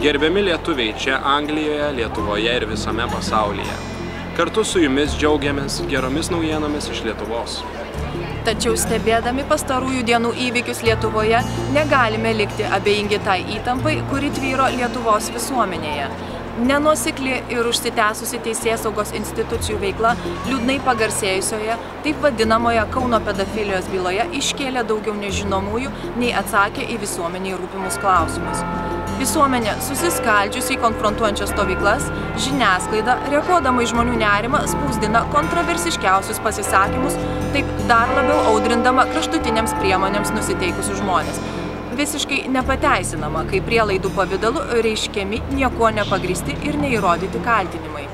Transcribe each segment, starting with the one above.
Gerbiami lietuviai čia Anglijoje, Lietuvoje ir visame pasaulyje. Kartu su jumis džiaugiamės geromis naujienomis iš Lietuvos. Tačiau stebėdami pastarųjų dienų įvykius Lietuvoje, negalime likti abejingi tai įtampai, kuri tvyro Lietuvos visuomenėje. Nenuosekli ir užsitęsusi teisėsaugos institucijų veikla liūdnai pagarsėjusioje, taip vadinamoje Kauno pedofilijos byloje iškėlė daugiau nežinomųjų, nei atsakė į visuomeniai rūpimus klausimus. Visuomenė, susiskaldžiusi į konfrontuojančias stovyklas, žiniasklaida, reaguodama į žmonių nerimą, spausdina kontroversiškiausius pasisakymus, taip dar labiau audrindama kraštutinėms priemonėms nusiteikusius žmonės. Visiškai nepateisinama, kai prielaidų pavidalu reiškiami niekuo nepagristi ir neįrodyti kaltinimai.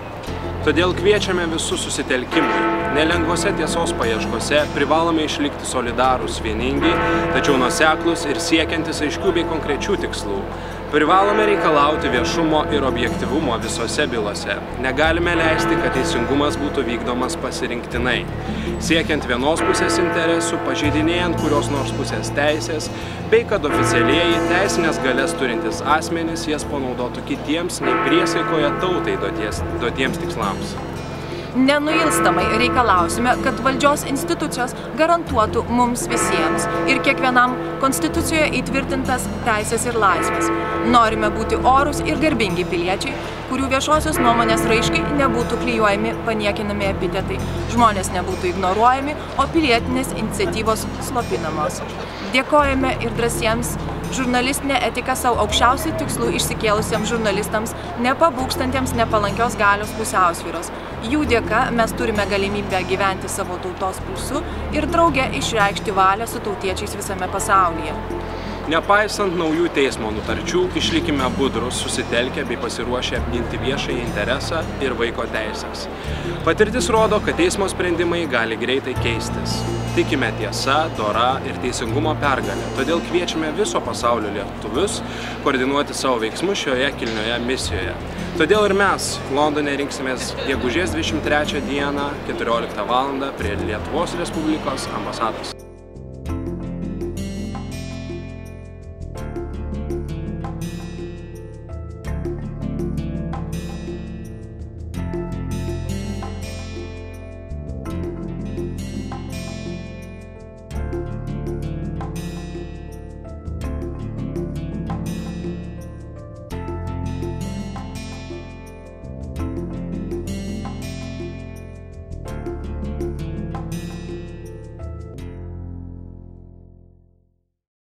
Todėl kviečiame visus susitelkimui. Nelengvose tiesos paieškose privalome išlikti solidarūs, vieningi, tačiau nuoseklūs ir siekiantis aiškių bei konkrečių tikslų. Privalome reikalauti viešumo ir objektyvumo visose bylose. Negalime leisti, kad teisingumas būtų vykdomas pasirinktinai. Siekiant vienos pusės interesų, pažeidinėjant kurios nors pusės teisės, bei kad oficialieji teisinės galės turintys asmenys jas panaudotų kitiems nei priesaikoje tautai duotiems tikslams. Nenuilstamai reikalausime, kad valdžios institucijos garantuotų mums visiems ir kiekvienam Konstitucijoje įtvirtintas teisės ir laisvės. Norime būti orūs ir garbingi piliečiai, kurių viešosios nuomonės raiškai nebūtų klijuojami paniekinami epitetai, žmonės nebūtų ignoruojami, o pilietinės iniciatyvos slopinamos. Dėkojame ir drąsiems žurnalistinę etiką savo aukščiausiai tikslų išsikėlusiems žurnalistams, nepabūkstantiems nepalankios galios pusiausvyros. Jų dėka mes turime galimybę gyventi savo tautos pulsu ir drauge išreikšti valią su tautiečiais visame pasaulyje. Nepaisant naujų teismo nutarčių, išlikime budrus, susitelkę bei pasiruošę apginti viešąjį interesą ir vaiko teisės. Patirtis rodo, kad teismo sprendimai gali greitai keistis. Tikime tiesa, dora ir teisingumo pergalę, todėl kviečiame viso pasaulio lietuvius koordinuoti savo veiksmus šioje kilnioje misijoje. Todėl ir mes Londone rinksimės gegužės 23 dieną 14 val. Prie Lietuvos Respublikos ambasados.